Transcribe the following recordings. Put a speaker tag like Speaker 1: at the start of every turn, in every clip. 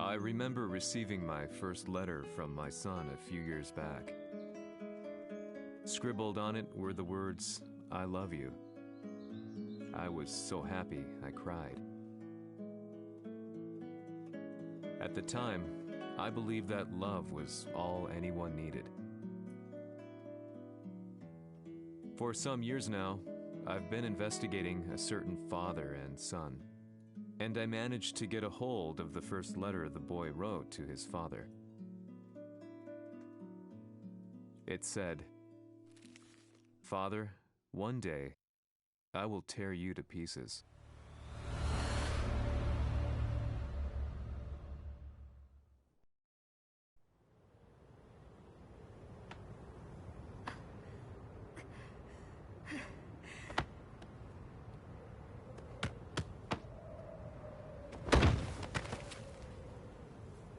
Speaker 1: I remember receiving my first letter from my son a few years back. Scribbled on it were the words, "I love you." I was so happy I cried. At the time, I believed that love was all anyone needed. For some years now, I've been investigating a certain father and son, and I managed to get a hold of the first letter the boy wrote to his father. It said, "Father, one day, I will tear you to pieces."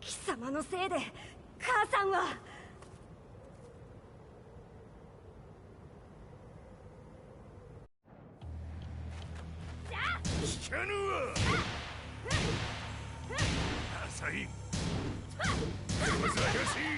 Speaker 2: 貴様のせいで母さんは。
Speaker 3: 聞かぬわ。浅い。難しい。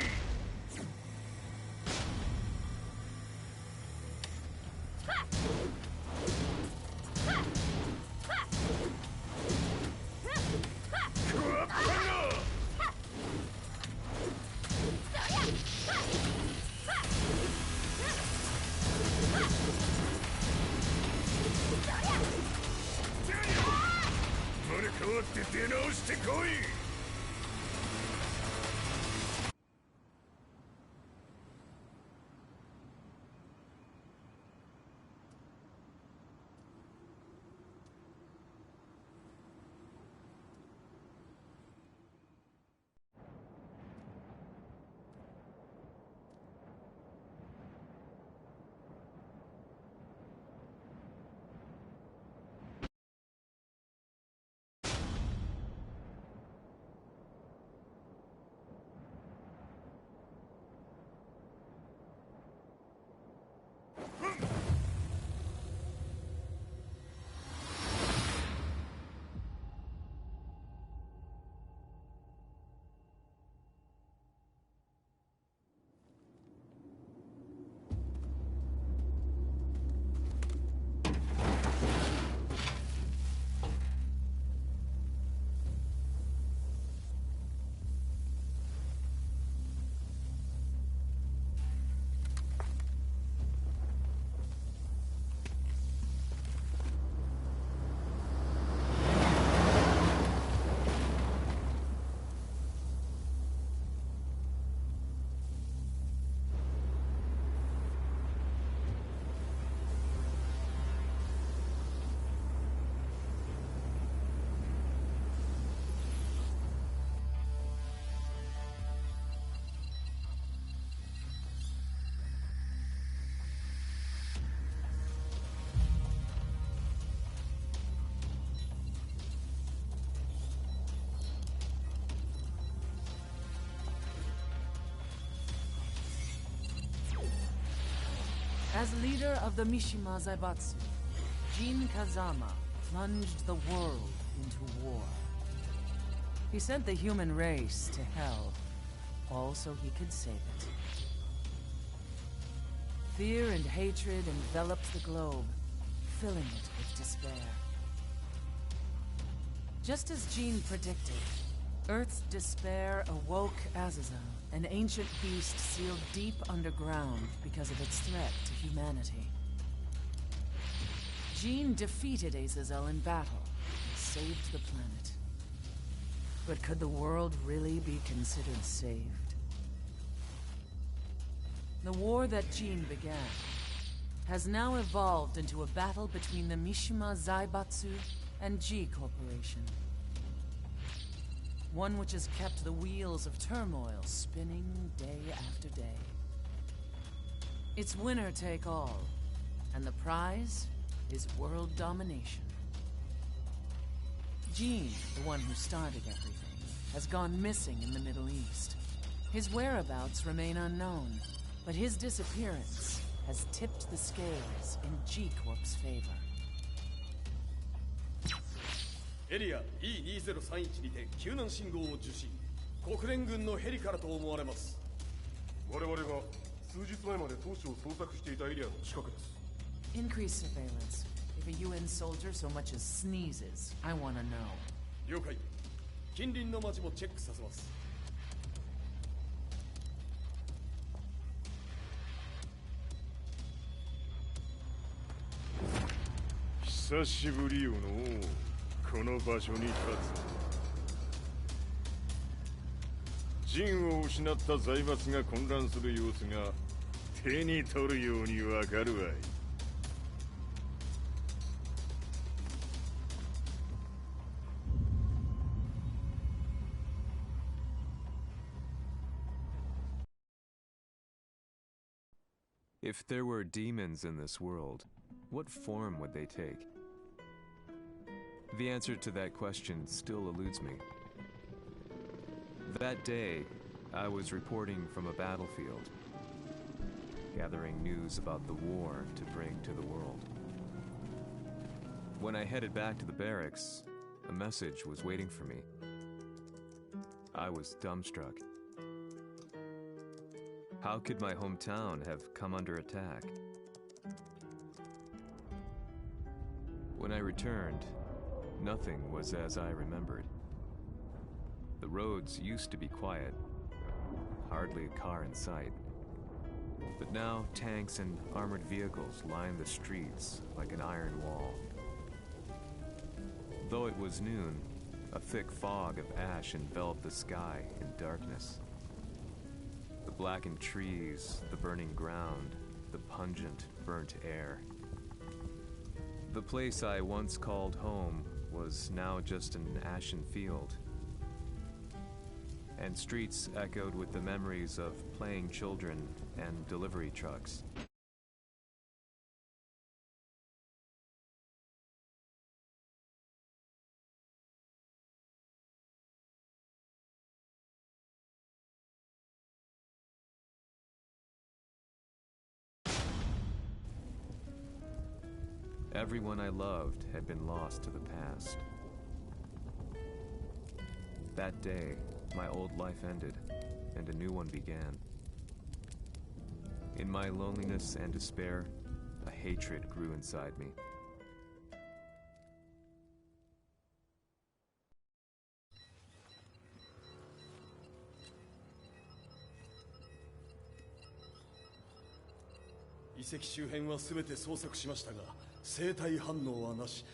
Speaker 3: 生まれ変わって出直してこい。
Speaker 4: As leader of the Mishima Zaibatsu, Jin Kazama plunged the world into war. He sent the human race to hell, all so he could save it. Fear and hatred enveloped the globe, filling it with despair. Just as Jin predicted, Earth's despair awoke Azazel, an ancient beast sealed deep underground because of its threat to humanity. Jin defeated Azazel in battle and saved the planet. But could the world really be considered saved? The war that Jin began has now evolved into a battle between the Mishima Zaibatsu and G Corporation. One which has kept the wheels of turmoil spinning day after day. It's winner take all, and the prize is world domination. Jin, the one who started everything, has gone missing in the Middle East. His whereabouts remain unknown, but his disappearance has tipped the scales in G Corp's favor.
Speaker 5: エリア E2031 にて救難信号を受信。国連軍のヘリからと思われます。
Speaker 3: 我々が数日前まで当初を捜索していたエリアの近くです。
Speaker 4: Increase surveillance. If a UN soldier so much as sneezes, I want to know.
Speaker 5: 了解。近隣の町もチェックさせます。
Speaker 3: 久しぶりよのこの場所に立つ。陣を失った財閥が混乱する様子が手に取るようにわかるわい。
Speaker 1: If there were demons in this world, what form would they take? The answer to that question still eludes me. That day, I was reporting from a battlefield, gathering news about the war to bring to the world. When I headed back to the barracks, a message was waiting for me. I was dumbstruck. How could my hometown have come under attack? When I returned, nothing was as I remembered. The roads used to be quiet, hardly a car in sight. But now tanks and armored vehicles line the streets like an iron wall. Though it was noon, a thick fog of ash enveloped the sky in darkness. The blackened trees, the burning ground, the pungent, burnt air. The place I once called home was now just an ashen field, and streets echoed with the memories of playing children and delivery trucks. Everyone I loved had been lost to the past. That day, my old life ended, and a new one began. In my loneliness and despair, a hatred grew inside me.
Speaker 5: The 遺跡周辺は全て捜索しましたが、生体反応はなし。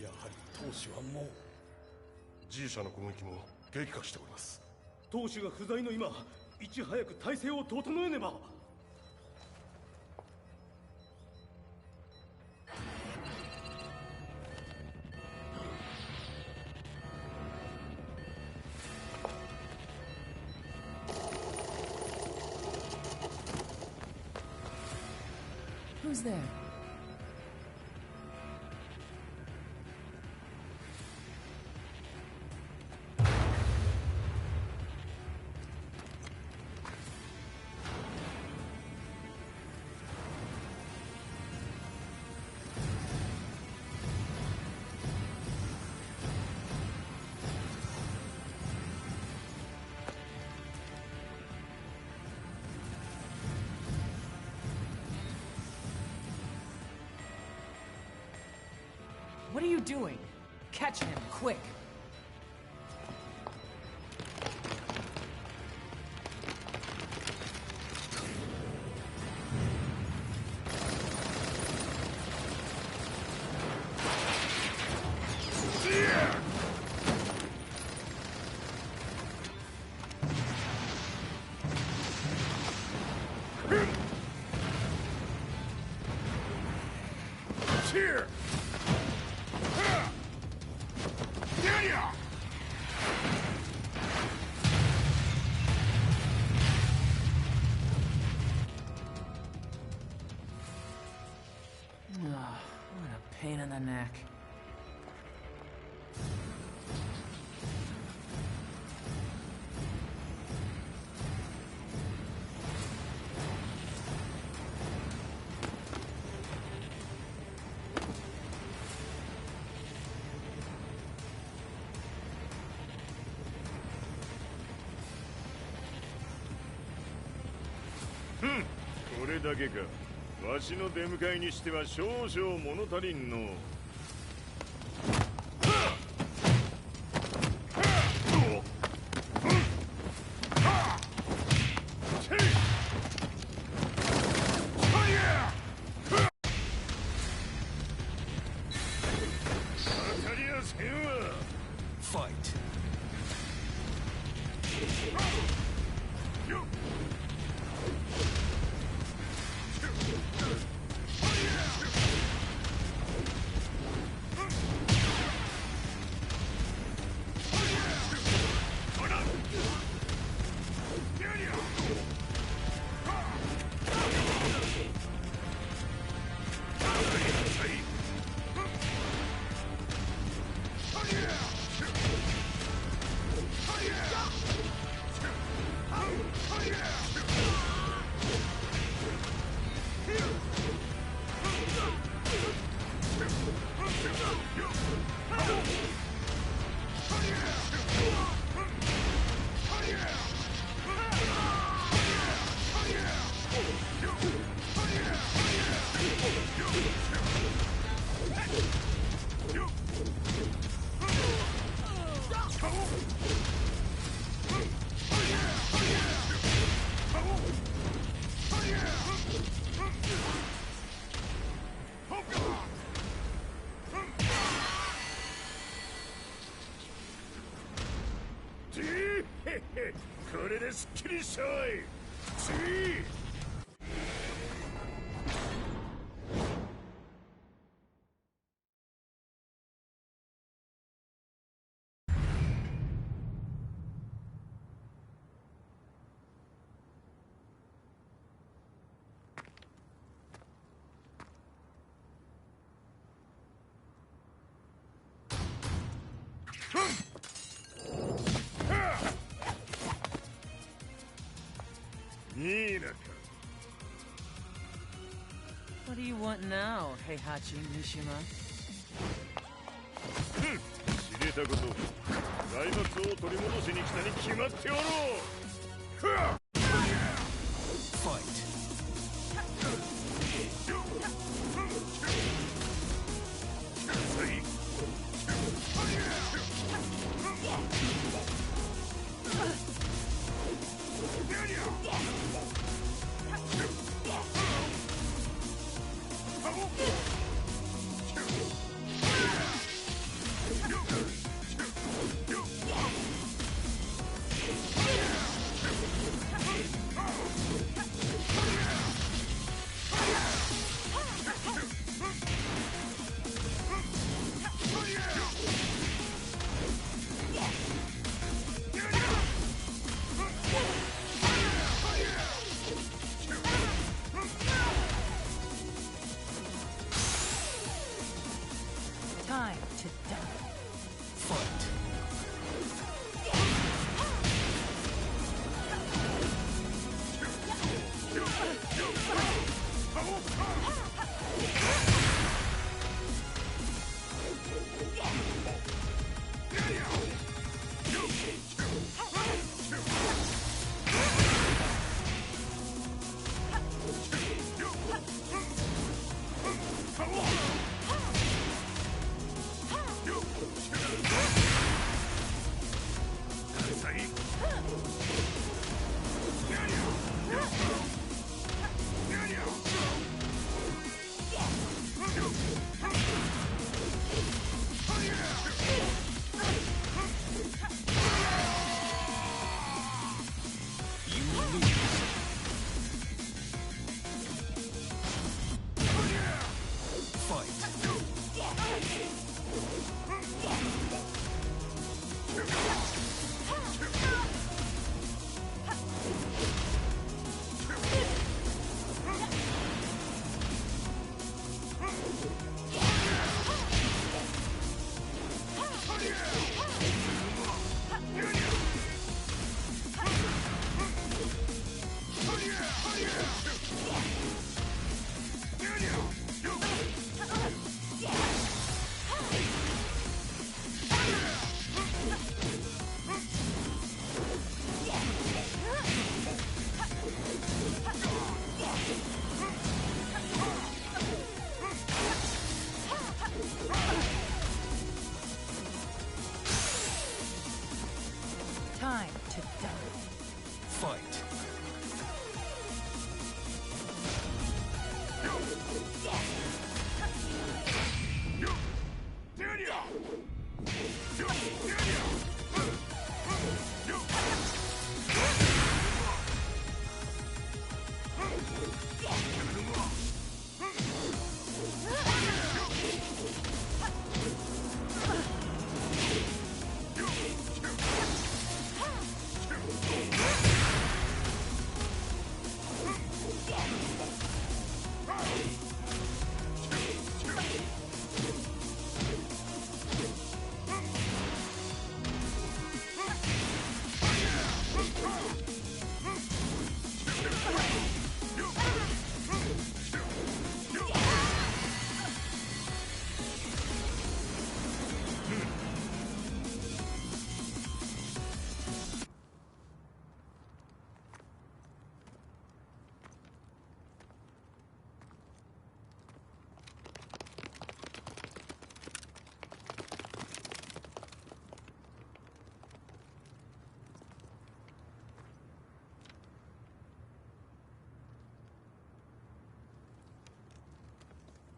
Speaker 5: やはり当主はもう。
Speaker 3: G 社の攻撃も激化しております。
Speaker 5: 当主が不在の今、いち早く体制を整えねば。
Speaker 4: Who's there? What are you doing? Catch him, quick!
Speaker 3: Here!
Speaker 4: What a pain in the neck.
Speaker 3: だけか。わしの出迎えにしては少々物足りんの。これですっきりしょい。次。
Speaker 4: What do you want now, Heihachi Mishima?
Speaker 3: 知れたこと。財閥を取り戻しに来たに決まっておろう。
Speaker 4: Time to die. Fight.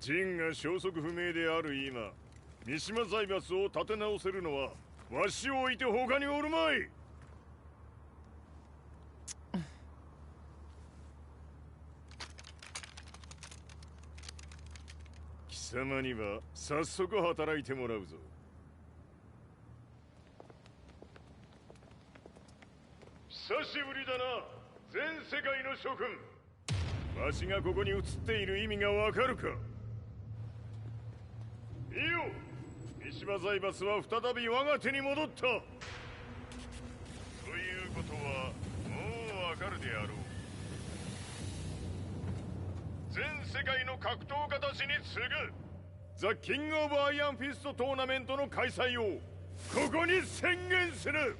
Speaker 3: ジンが消息不明である今、三島財閥を立て直せるのはわしを置いて他におるまい。貴様には早速働いてもらうぞ。久しぶりだな、全世界の諸君。わしがここに映っている意味がわかるか。いいよ、三島財閥は再び我が手に戻った。ということはもうわかるであろう。全世界の格闘家たちに次ぐザ・キング・オブ・アイアンフィストトーナメントの開催をここに宣言する。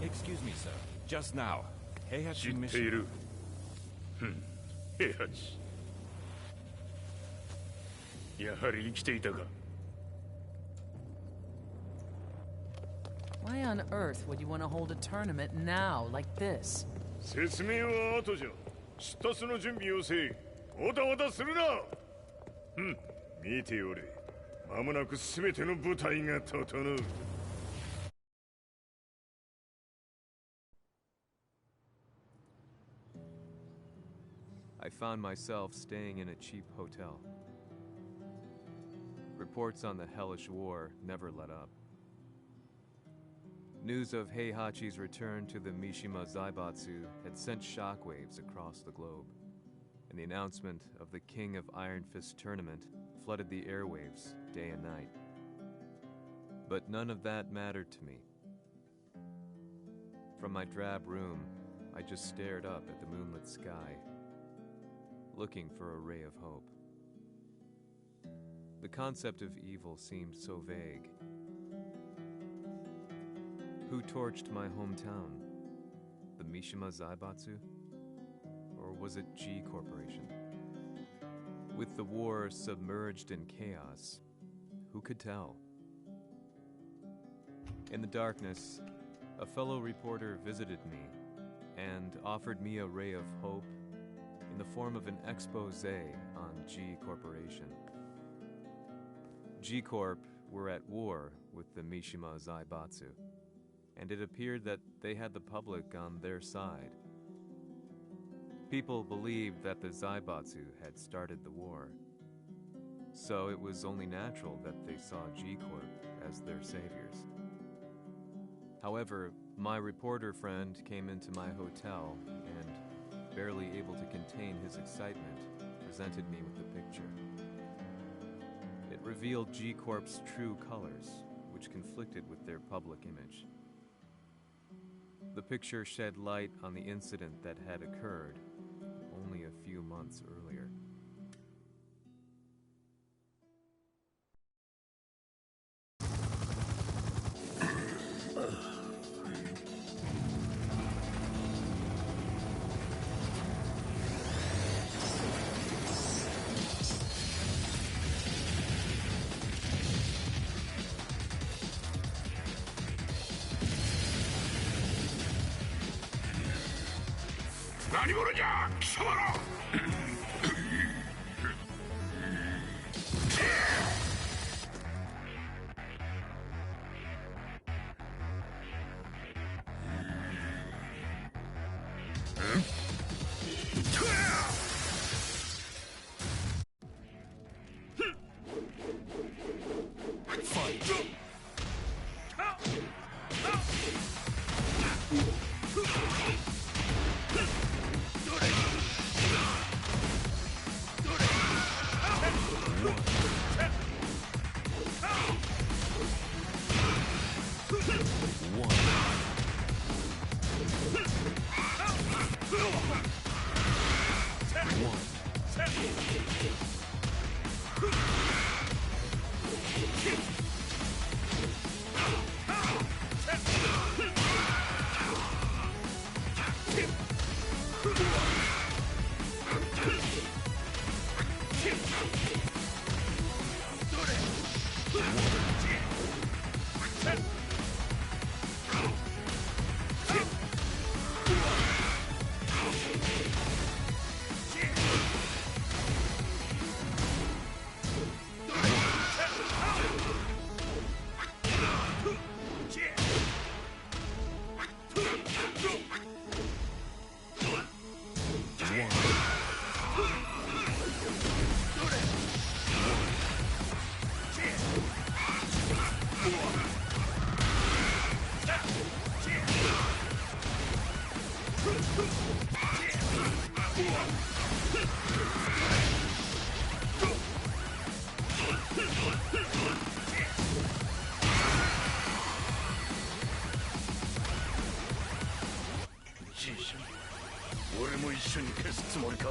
Speaker 6: Excuse me, sir. Just now,
Speaker 3: 知っている。平八。やはり生きていたか。
Speaker 4: Why on earth would you want to hold a tournament now, like this?
Speaker 3: 説明は後じゃ。出立の準備をせい。おたわたするな。見ておれ。間もなく全ての部隊が整う。
Speaker 1: I found myself staying in a cheap hotel. Reports on the hellish war never let up. News of Heihachi's return to the Mishima Zaibatsu had sent shockwaves across the globe, and the announcement of the King of Iron Fist tournament flooded the airwaves day and night. But none of that mattered to me. From my drab room, I just stared up at the moonlit sky, looking for a ray of hope. The concept of evil seemed so vague. Who torched my hometown? The Mishima Zaibatsu? Or was it G Corporation? With the war submerged in chaos, who could tell? In the darkness, a fellow reporter visited me and offered me a ray of hope in the form of an expose on G Corporation. G Corp were at war with the Mishima Zaibatsu, and it appeared that they had the public on their side. People believed that the Zaibatsu had started the war, so it was only natural that they saw G Corp as their saviors. However, my reporter friend came into my hotel and, barely able to contain his excitement, presented me with the picture. It revealed G Corp's true colors, which conflicted with their public image. The picture shed light on the incident that had occurred only a few months earlier.
Speaker 3: じいちゃん、俺も一緒に消すつもりか。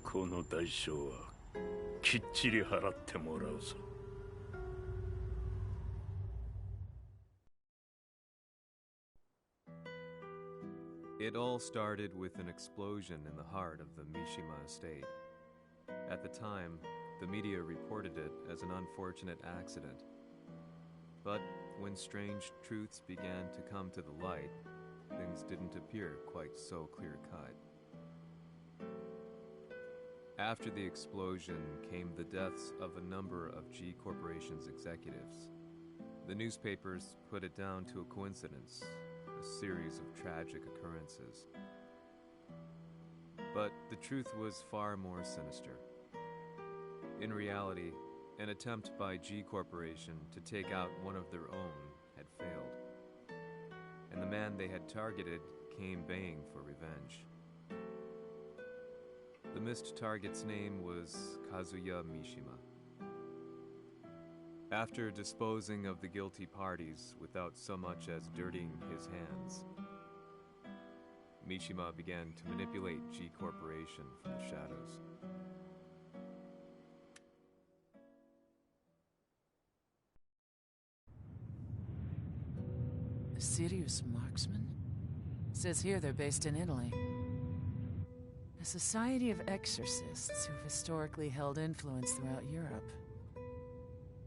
Speaker 3: この代償はきっちり払ってもらうぞ。
Speaker 1: It all started with an explosion in the heart of the Mishima estate. At the time, the media reported it as an unfortunate accident. But when strange truths began to come to the light, things didn't appear quite so clear-cut. After the explosion came the deaths of a number of G Corporation's executives. The newspapers put it down to a coincidence, a series of tragic occurrences. But the truth was far more sinister. In reality, an attempt by G Corporation to take out one of their own had failed, and the man they had targeted came baying for revenge. The missed target's name was Kazuya Mishima. After disposing of the guilty parties without so much as dirtying his hands, Mishima began to manipulate G Corporation from the shadows.
Speaker 4: A serious marksman? Says here they're based in Italy. A society of exorcists who've historically held influence throughout Europe.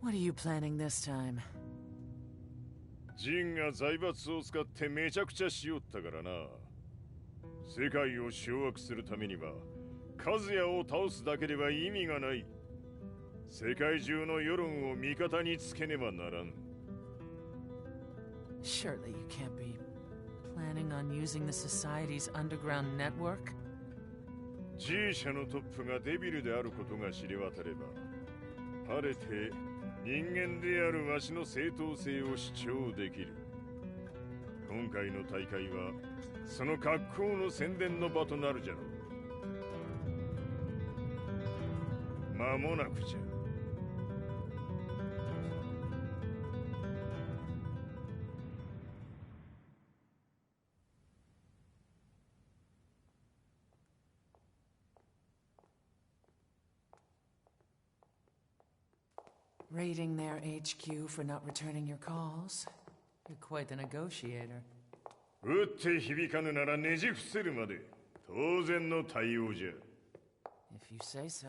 Speaker 4: What are you planning this time?
Speaker 3: ジンが財閥を使ってめちゃくちゃしよったからな。世界を掌握するためには、カズヤを倒すだけでは意味がない。世界中の世論を味方につけねばならん。
Speaker 4: Surely you can't be planning on using the society's underground network?
Speaker 3: G 社のトップがデビルであることが知れ渡れば、晴れて人間であるわしの正当性を主張できる。今回の大会はその格好の宣伝の場となるじゃろう。間もなくじゃ。
Speaker 4: Raiding their HQ for not returning your calls. You're quite the negotiator.
Speaker 3: 撃って響かぬならねじ伏せるまで当然の対応じゃ。
Speaker 4: If you say so.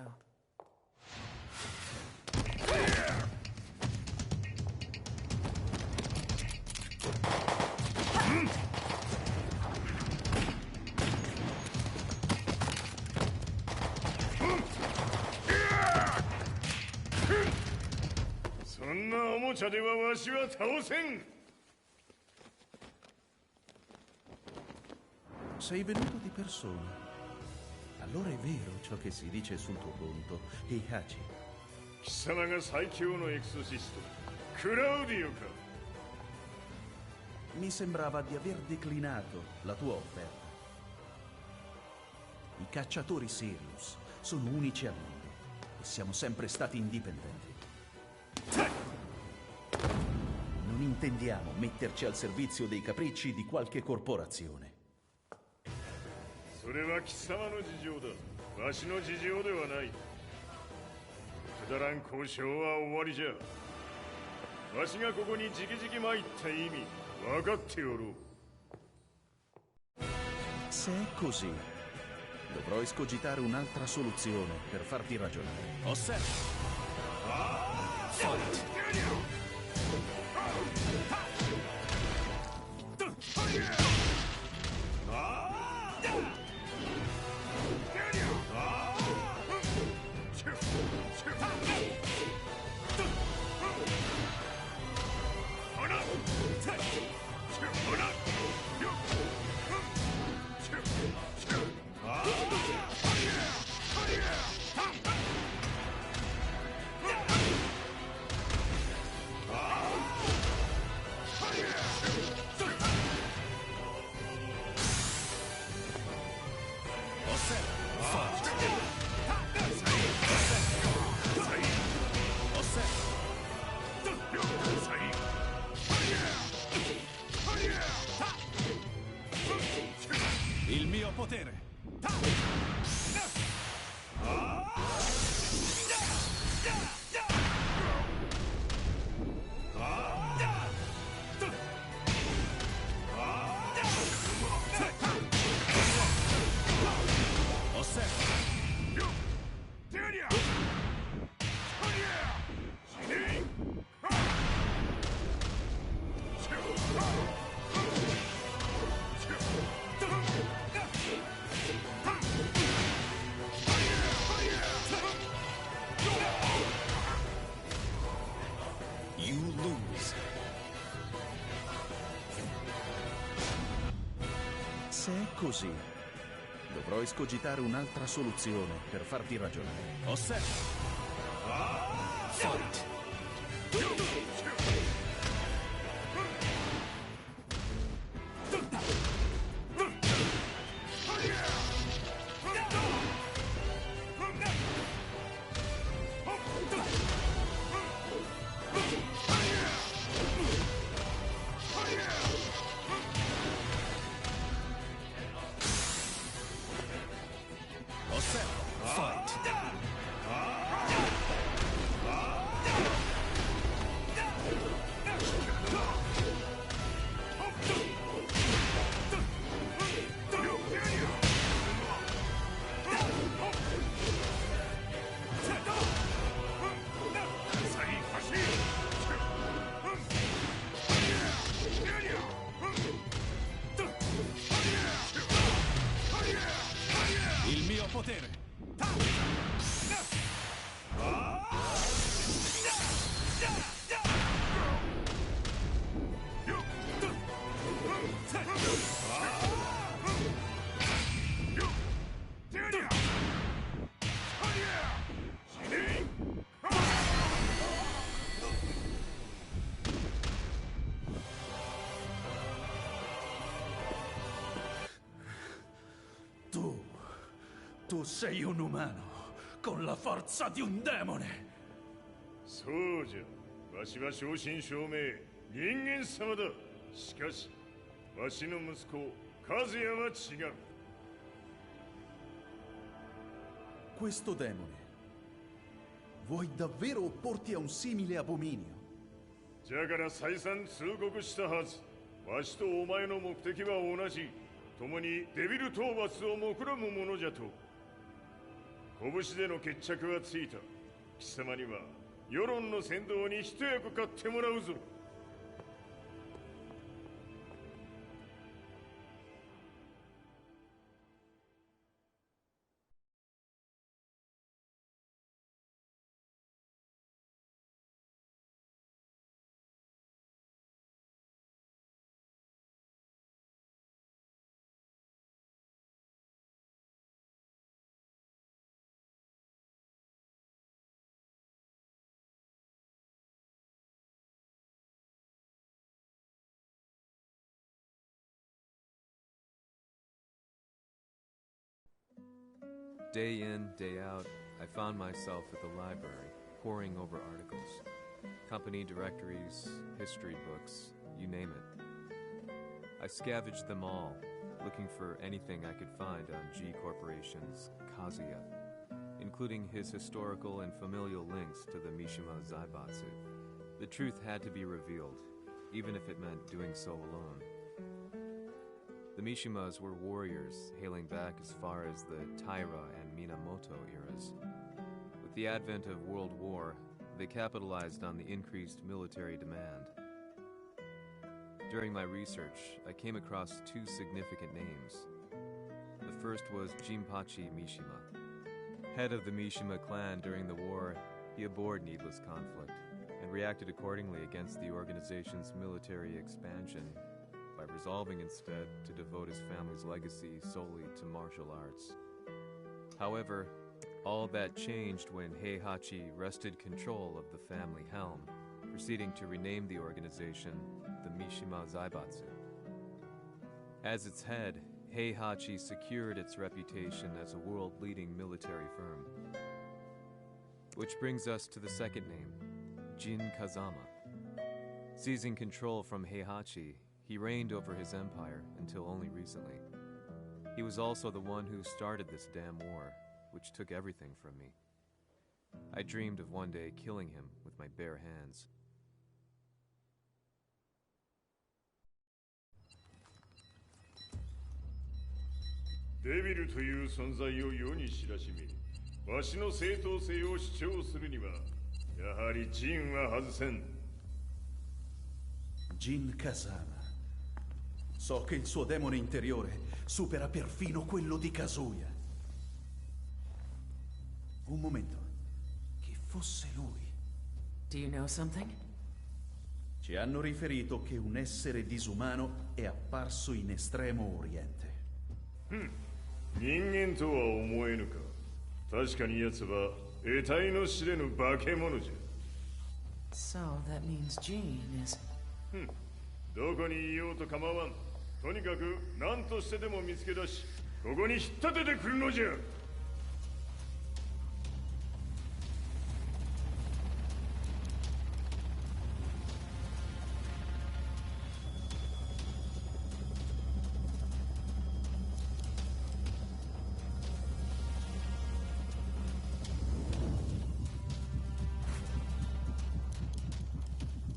Speaker 3: そんなおもちゃではわしは倒せん。
Speaker 7: Sei venuto di persona. Allora è vero ciò che si dice sul tuo conto, Heihachi.
Speaker 3: 貴様が最強のエクソシスト、クラウディオか。
Speaker 7: Mi sembrava di aver declinato la tua offerta. I cacciatori Sirius sono unici al mondo e siamo sempre stati indipendenti. Non intendiamo metterci al servizio dei capricci di qualche corporazione.
Speaker 3: それは貴様の事情だ。わしの事情ではない。くだらん交渉は終わりじゃ。わしがここに直々参った意味分かっておろう。
Speaker 7: Se è così, dovrò escogitare un'altra soluzione per farti ragionare.
Speaker 6: Osserva! Il mio potere! You lose.
Speaker 7: Se è così, dovrò escogitare un'altra soluzione per farti ragionare.
Speaker 6: Osserva!
Speaker 7: Fight!
Speaker 6: Il mio potere!
Speaker 7: Tu sei un umano, con la forza di un demone!
Speaker 3: そうじゃ。わしは正真正銘人間様だ。しかしわしの息子和也は違う。
Speaker 7: Questo demone Vuoi davvero opporti a un simile abominio?
Speaker 3: じゃから再三通告したはず。わしとお前の目的は同じ。共にデビル討伐を目論むものじゃと。拳での決着はついた。貴様には世論の先導に一役買ってもらうぞ。
Speaker 1: Day in, day out, I found myself at the library, poring over articles. Company directories, history books, you name it. I scavenged them all, looking for anything I could find on G Corporation's Kazuya, including his historical and familial links to the Mishima Zaibatsu. The truth had to be revealed, even if it meant doing so alone. The Mishimas were warriors hailing back as far as the Taira and Minamoto eras. With the advent of World War, they capitalized on the increased military demand. During my research, I came across two significant names. The first was Jinpachi Mishima. Head of the Mishima clan during the war, he abhorred needless conflict and reacted accordingly against the organization's military expansion by resolving instead to devote his family's legacy solely to martial arts. However, all that changed when Heihachi wrested control of the family helm, proceeding to rename the organization the Mishima Zaibatsu. As its head, Heihachi secured its reputation as a world-leading military firm. Which brings us to the second name, Jin Kazama. Seizing control from Heihachi, he reigned over his empire until only recently. He was also the one who started this damn war, which took everything from me. I dreamed of one day killing him with my bare hands.
Speaker 3: Devil という存在を世に知らしめ、わしの正当性を主張するには、やはりジンは外せん。
Speaker 7: Jin Kazama. So che il suo demone interiore supera perfino quello di Kazuya. Un momento. Chi fosse lui?
Speaker 4: Do you know something?
Speaker 7: Ci hanno riferito che un essere disumano è apparso in Estremo Oriente.
Speaker 3: 人間とは思えぬか。確かに奴は得体の知れぬ化け物じゃ。
Speaker 4: So that means Jean is...
Speaker 3: どこにいようと構わん。とにかく何としてでも見つけ出し、ここに引っ立ててくるのじゃ。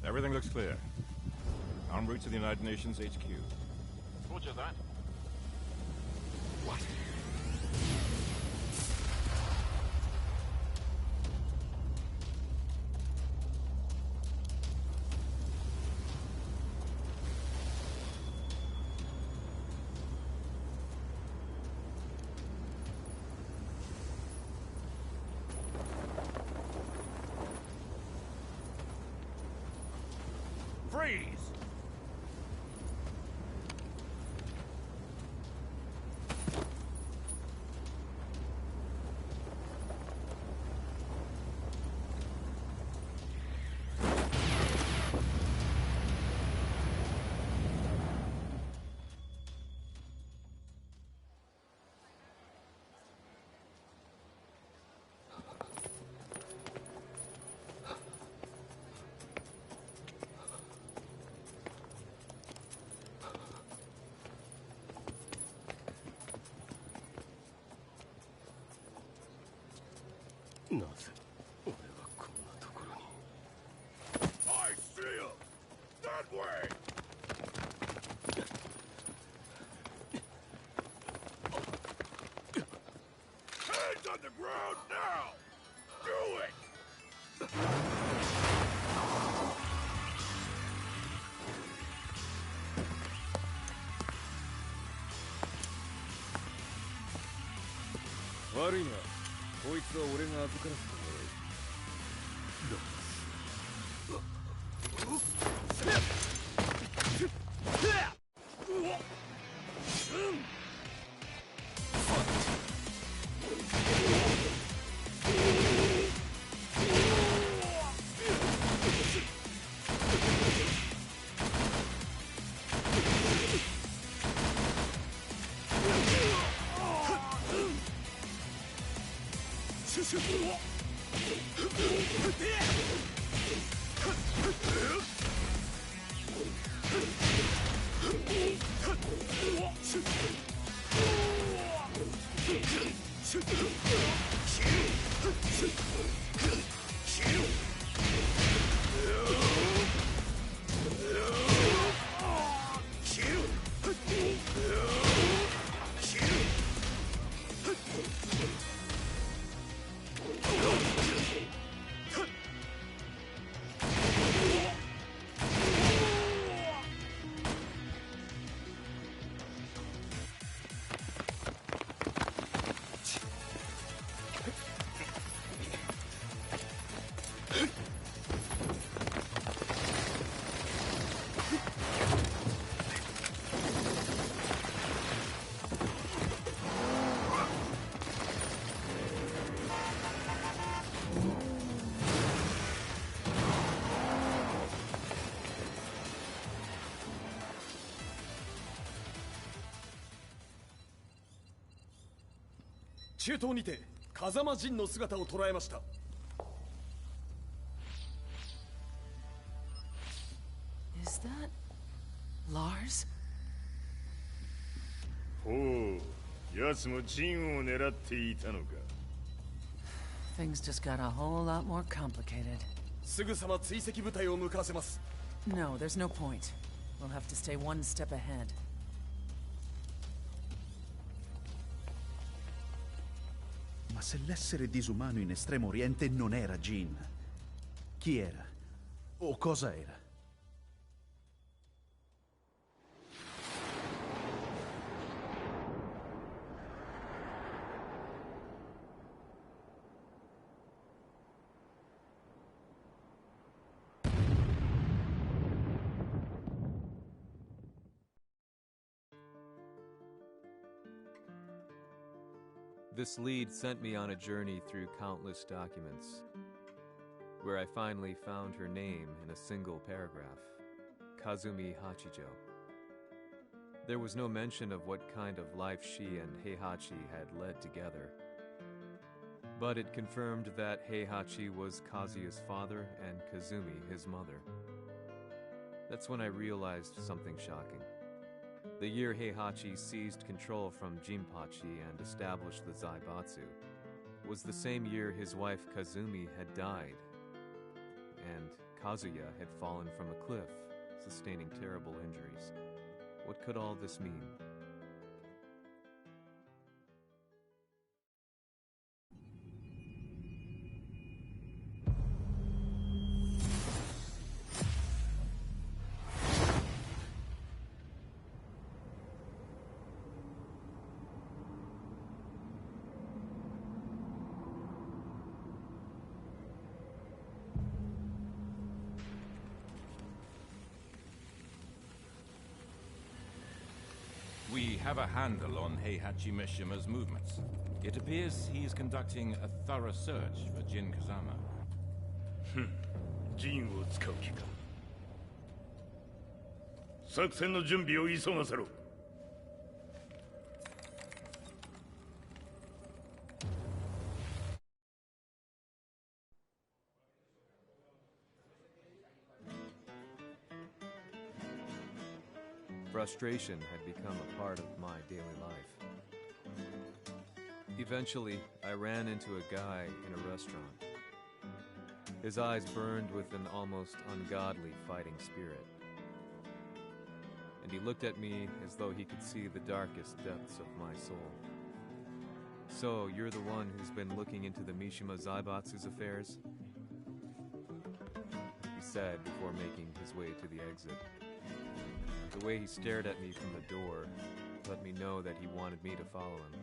Speaker 8: Everything looks clear. En route to the United Nations HQ.
Speaker 6: Roger that.
Speaker 8: What?
Speaker 6: Freeze!
Speaker 3: that way! Hands on the ground now! Do it!
Speaker 1: 悪いな。こいつは俺が預からせてもらう。
Speaker 5: 中東にて風間陣の姿を捉えました。
Speaker 4: Is that Lars?
Speaker 3: ほう、奴も陣を狙っていたのか。
Speaker 4: Things just got a whole lot more complicated.
Speaker 5: すぐさま追跡部隊を向かわせます。
Speaker 4: No, there's no point. We'll have to stay one step ahead.
Speaker 7: Ma se l'essere disumano in Estremo Oriente non era Jin, chi era? O cosa era?
Speaker 1: This lead sent me on a journey through countless documents, where I finally found her name in a single paragraph, Kazumi Hachijo. There was no mention of what kind of life she and Heihachi had led together, but it confirmed that Heihachi was Kazuya's father and Kazumi his mother. That's when I realized something shocking. The year Heihachi seized control from Jinpachi and established the Zaibatsu was the same year his wife Kazumi had died, and Kazuya had fallen from a cliff, sustaining terrible injuries. What could all this mean?
Speaker 8: We have a handle on Heihachi Mishima's movements. It appears he is conducting a thorough search for Jin Kazama.
Speaker 3: 陣を使う気か。作戦の準備を急がせろ。
Speaker 1: Frustration had become a part of my daily life. Eventually, I ran into a guy in a restaurant. His eyes burned with an almost ungodly fighting spirit. and he looked at me as though he could see the darkest depths of my soul. So, you're the one who's been looking into the Mishima Zaibatsu's affairs? He said before making his way to the exit. The way he stared at me from the door let me know that he wanted me to follow him.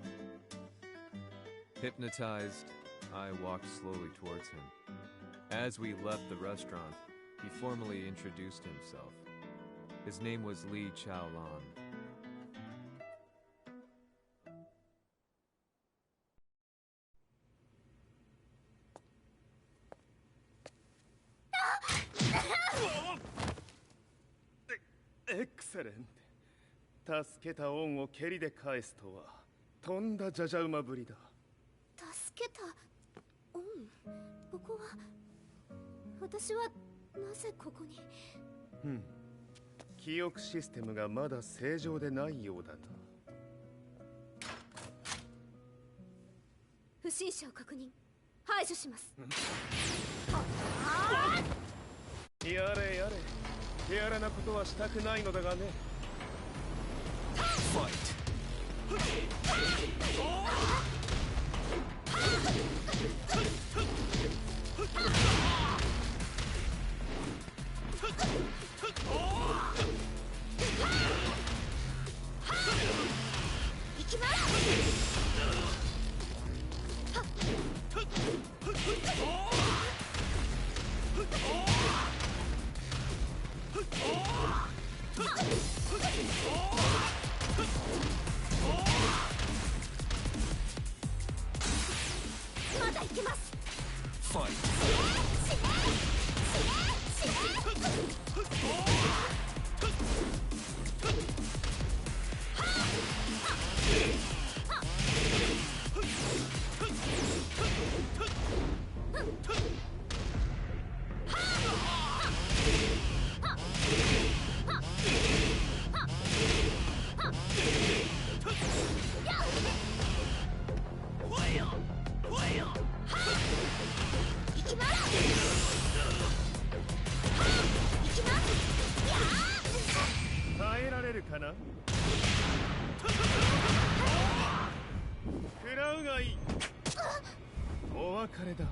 Speaker 1: Hypnotized, I walked slowly towards him. As we left the restaurant, he formally introduced himself. His name was Li Chaolan.
Speaker 3: Excellent. 助けた恩を蹴りで返すとはとんだじゃじゃ馬ぶりだ。
Speaker 2: 助けた恩。ここは私はなぜここに。
Speaker 3: 記憶システムがまだ正常でないようだな。
Speaker 2: 不審者を確認。排除します。
Speaker 3: やれやれ。手荒なことはしたくないのだがね。
Speaker 2: まだ行きます。
Speaker 3: 耐えられるかな。食らうがいい。お別れだ。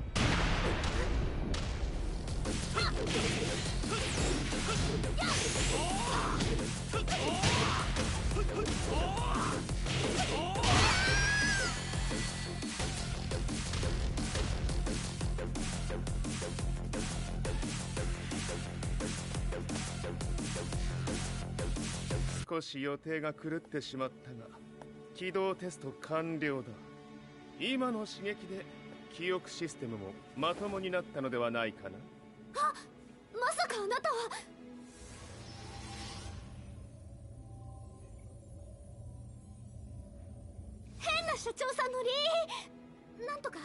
Speaker 3: 少し予定が狂ってしまったが、起動テスト完了だ。今の刺激で記憶システムもまともになったのではないかな。
Speaker 2: あ、まさかあなたは。変な社長さんのなんとか。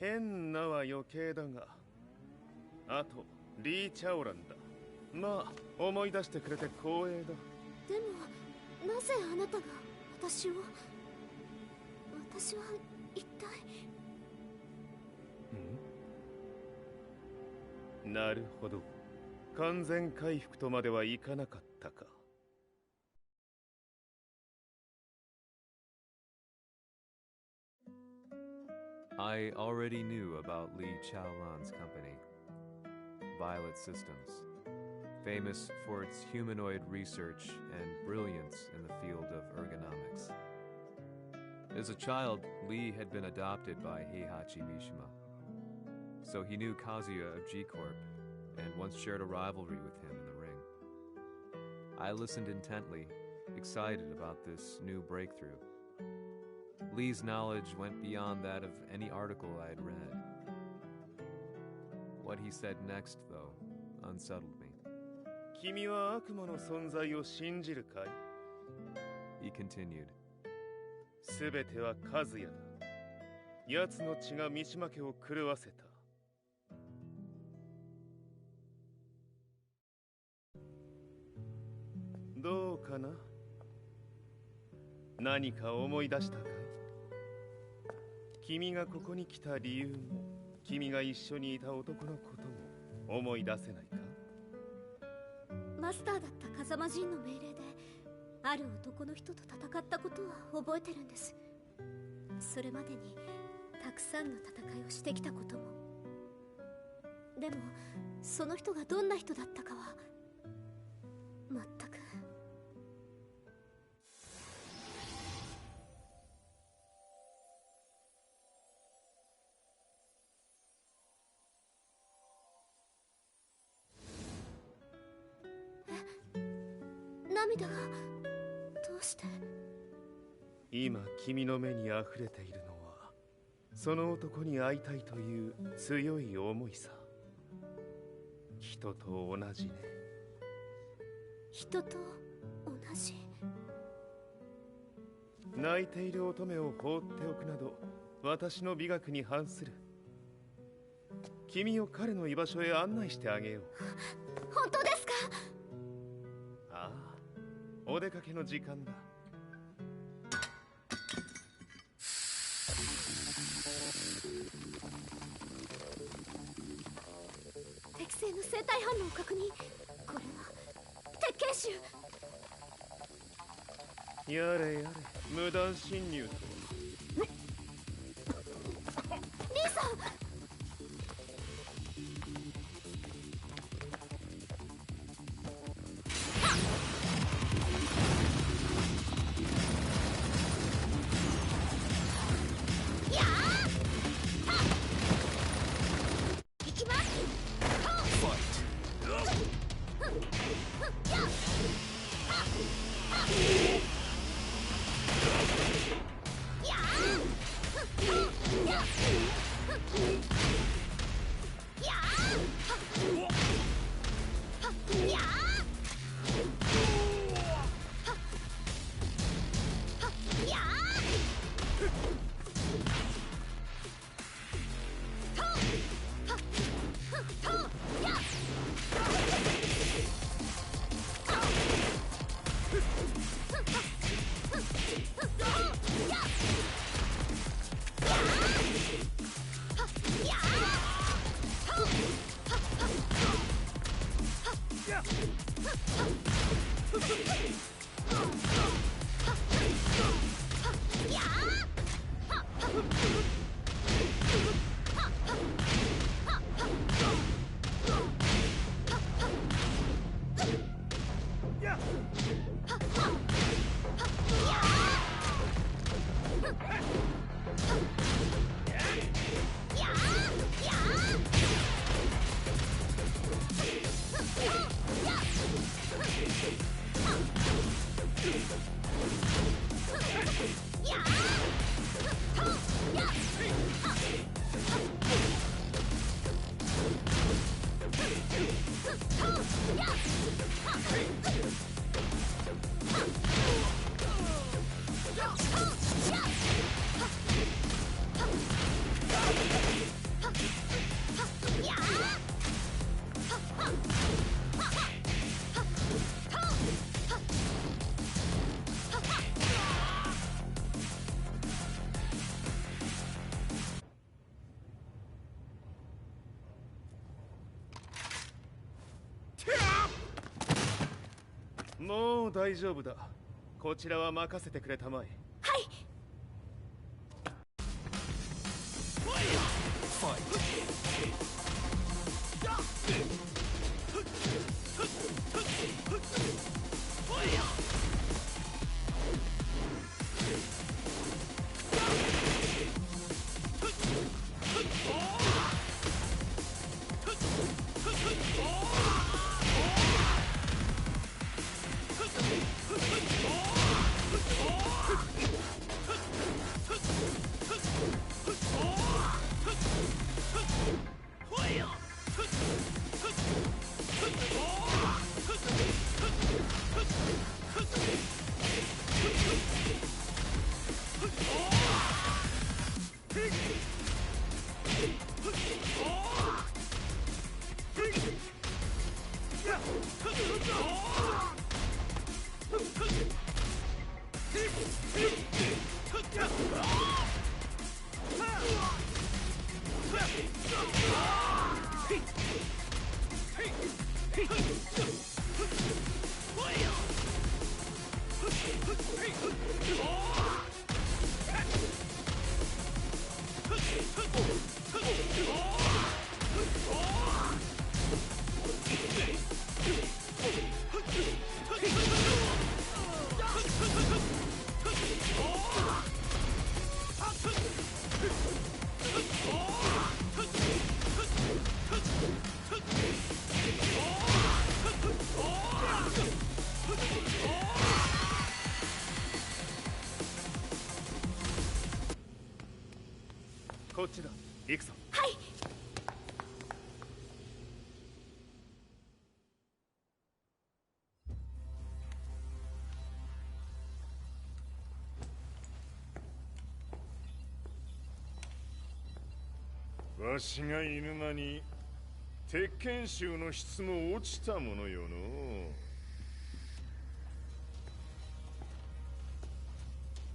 Speaker 3: 変なは余計だが、あとリー・チャオランだ。まあ思い出してくれて光栄だ。
Speaker 2: でもなぜあなたが私は一体。
Speaker 3: なるほど。完全回復とまではいかなかったか。
Speaker 1: I already knew about Li Chaolan's company, Violet Systems, famous for its humanoid research and brilliance in the field of ergonomics. As a child, Li had been adopted by Heihachi Mishima, so he knew Kazuya of G-Corp and once shared a rivalry with him in the ring. I listened intently, excited about this new breakthrough. Li's knowledge went beyond that of any article I had read. What he said next, though, unsettled me.
Speaker 3: 君は悪魔の存在を信じるかい?
Speaker 1: He continued.
Speaker 3: すべては和也だ。奴の血が三島家を狂わせた。どうかな？何か思い出したかい？君がここに来た理由も、君が一緒にいた男のことも思い出せないか？
Speaker 2: マスターだった風間陣の命令である男の人と戦ったことは覚えてるんです。それまでにたくさんの戦いをしてきたことも。でもその人がどんな人だったかは全く。涙がどうして。
Speaker 9: 今君の目にあふれているのはその男に会いたいという強い思いさ。人と同じね。
Speaker 2: 人と同じ。
Speaker 9: 泣いている乙女を放っておくなど私の美学に反する。君を彼の居場所へ案内してあげよう。
Speaker 2: 本当ですか？
Speaker 9: ああ、お出かけの時間だ。
Speaker 2: 適正の生体反応を確認。これは鉄拳臭。
Speaker 9: やれやれ、無断侵入とは。
Speaker 2: リーさん。
Speaker 9: もう大丈夫だ。こちらは任せてくれたまえ。
Speaker 2: はい。
Speaker 9: こっちだ。行くぞ。
Speaker 2: はい。
Speaker 3: わしが犬間に鉄拳衆の質も落ちたものよの。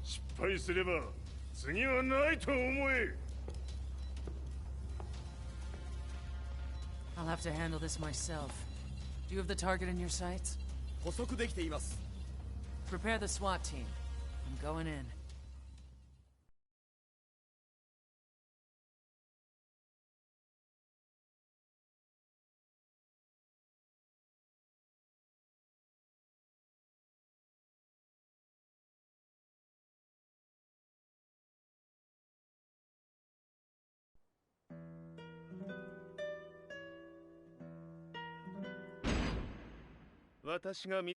Speaker 3: 失敗すれば次はないと思え。
Speaker 4: I'll have to handle this myself. Do you have the target in your sights?
Speaker 5: 捕捉できています。
Speaker 4: Prepare the SWAT team. I'm going in.
Speaker 9: 私が見